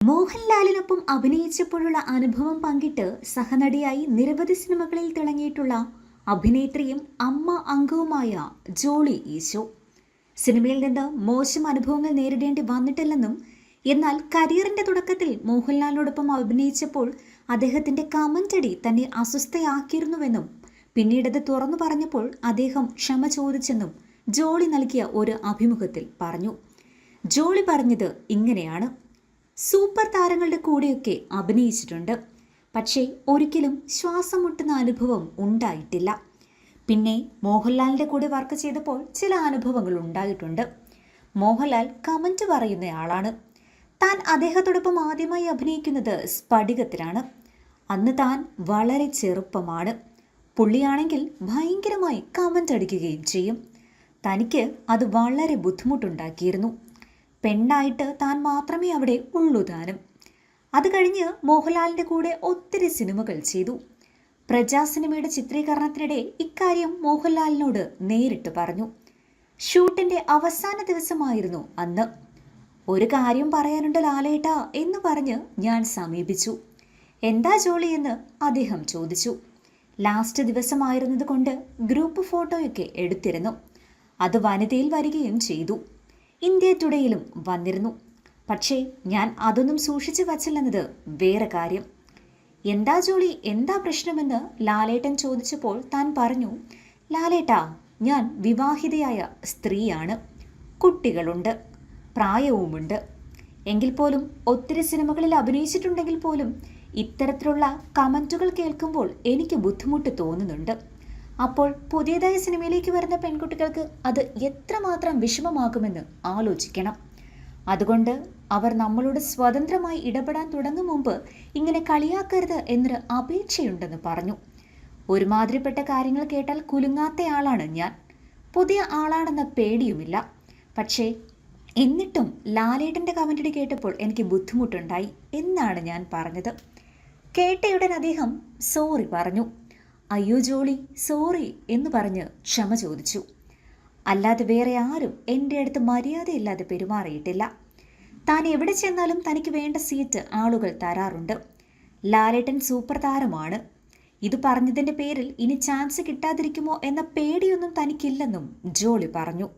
മോഹൻലാലിനൊപ്പം അഭിനയിച്ചപ്പോഴുള്ള അനുഭവം പങ്കിട്ട് സഹനടിയായി നിരവധി സിനിമകളിൽ തിളങ്ങിയിട്ടുള്ള അഭിനേത്രിയും അമ്മ അംഗവുമായ ജോളി ഈശോ സിനിമയിൽ നിന്ന് മോശം അനുഭവങ്ങൾ നേരിടേണ്ടി വന്നിട്ടില്ലെന്നും, എന്നാൽ കരിയറിന്റെ തുടക്കത്തിൽ മോഹൻലാലിനോടൊപ്പം അഭിനയിച്ചപ്പോൾ അദ്ദേഹത്തിന്റെ കമന്റടി തന്നെ അസ്വസ്ഥയാക്കിയിരുന്നുവെന്നും പിന്നീടത് തുറന്നു പറഞ്ഞപ്പോൾ അദ്ദേഹം ക്ഷമ ചോദിച്ചെന്നും ജോളി നൽകിയ ഒരു അഭിമുഖത്തിൽ പറഞ്ഞു. ജോളി പറഞ്ഞത് ഇങ്ങനെയാണ്: സൂപ്പർ താരങ്ങളുടെ കൂടെയൊക്കെ അഭിനയിച്ചിട്ടുണ്ട്, പക്ഷേ ഒരിക്കലും ശ്വാസം മുട്ടുന്ന അനുഭവം ഉണ്ടായിട്ടില്ല. പിന്നെ മോഹൻലാലിൻ്റെ കൂടെ വർക്ക് ചെയ്തപ്പോൾ ചില അനുഭവങ്ങൾ ഉണ്ടായിട്ടുണ്ട്. മോഹൻലാൽ കമൻറ്റ് പറയുന്നയാളാണ്. താൻ അദ്ദേഹത്തോടൊപ്പം ആദ്യമായി അഭിനയിക്കുന്നത് സ്ഫടികത്തിലാണ്. അന്ന് താൻ വളരെ ചെറുപ്പമാണ്. പുള്ളിയാണെങ്കിൽ ഭയങ്കരമായി കമൻ്റ് അടിക്കുകയും ചെയ്യും. തനിക്ക് അത് വളരെ ബുദ്ധിമുട്ടുണ്ടാക്കിയിരുന്നു. പെണ്ണായിട്ട് താൻ മാത്രമേ അവിടെ ഉള്ളൂ താനും. അത് കഴിഞ്ഞ് മോഹൻലാലിൻ്റെ കൂടെ ഒത്തിരി സിനിമകൾ ചെയ്തു. പ്രജാ സിനിമയുടെ ചിത്രീകരണത്തിനിടെ ഇക്കാര്യം മോഹൻലാലിനോട് നേരിട്ട് പറഞ്ഞു. ഷൂട്ടിൻ്റെ അവസാന ദിവസമായിരുന്നു അന്ന്. ഒരു കാര്യം പറയാനുണ്ട് ലാലേട്ടാ എന്ന് പറഞ്ഞ് ഞാൻ സമീപിച്ചു. എന്താ ജോളി എന്ന് അദ്ദേഹം ചോദിച്ചു. ലാസ്റ്റ് ദിവസമായിരുന്നത് കൊണ്ട് ഗ്രൂപ്പ് ഫോട്ടോയൊക്കെ എടുത്തിരുന്നു. അത് വനിതയിൽ വരികയും ചെയ്തു. ഇന്ത്യ ടുഡേയിലും വന്നിരുന്നു. പക്ഷേ ഞാൻ അതൊന്നും സൂക്ഷിച്ചു വച്ചില്ലെന്നത് വേറെ കാര്യം. എന്താ ജോളി, എന്താ പ്രശ്നമെന്ന് ലാലേട്ടൻ ചോദിച്ചപ്പോൾ താൻ പറഞ്ഞു, ലാലേട്ടാ, ഞാൻ വിവാഹിതയായ സ്ത്രീയാണ്, കുട്ടികളുണ്ട്, പ്രായവുമുണ്ട്. എങ്കിൽ പോലും ഒത്തിരി സിനിമകളിൽ അഭിനയിച്ചിട്ടുണ്ടെങ്കിൽ പോലും ഇത്തരത്തിലുള്ള കമൻറ്റുകൾ കേൾക്കുമ്പോൾ എനിക്ക് ബുദ്ധിമുട്ട് തോന്നുന്നുണ്ട്. അപ്പോൾ പുതിയതായ സിനിമയിലേക്ക് വരുന്ന പെൺകുട്ടികൾക്ക് അത് എത്രമാത്രം വിഷമമാകുമെന്ന് ആലോചിക്കണം. അതുകൊണ്ട് അവർ നമ്മളോട് സ്വതന്ത്രമായി ഇടപെടാൻ തുടങ്ങും മുമ്പ് ഇങ്ങനെ കളിയാക്കരുത് എന്നൊരു അപേക്ഷയുണ്ടെന്ന് പറഞ്ഞു. ഒരുമാതിരിപ്പെട്ട കാര്യങ്ങൾ കേട്ടാൽ കുലുങ്ങാത്തയാളാണ് ഞാൻ. പുതിയ ആളാണെന്ന പേടിയുമില്ല. പക്ഷേ എന്നിട്ടും ലാലേട്ടൻ്റെ കമൻ്റ് കേട്ടപ്പോൾ എനിക്ക് ബുദ്ധിമുട്ടുണ്ടായി എന്നാണ് ഞാൻ പറഞ്ഞത്. കേട്ടയുടൻ അദ്ദേഹം സോറി പറഞ്ഞു. അയ്യോ ജോളി, സോറി എന്ന് പറഞ്ഞ് ക്ഷമ ചോദിച്ചു. അല്ലാതെ വേറെ ആരും എൻ്റെ അടുത്ത് മര്യാദയില്ലാതെ പെരുമാറിയിട്ടില്ല. താൻ എവിടെ ചെന്നാലും തനിക്ക് വേണ്ട സീറ്റ് ആളുകൾ തരാറുണ്ട്. ലാലേട്ടൻ സൂപ്പർ താരമാണ്. ഇത് പറഞ്ഞതിൻ്റെ പേരിൽ ഇനി ചാൻസ് കിട്ടാതിരിക്കുമോ എന്ന പേടിയൊന്നും തനിക്കില്ലെന്നും ജോളി പറഞ്ഞു.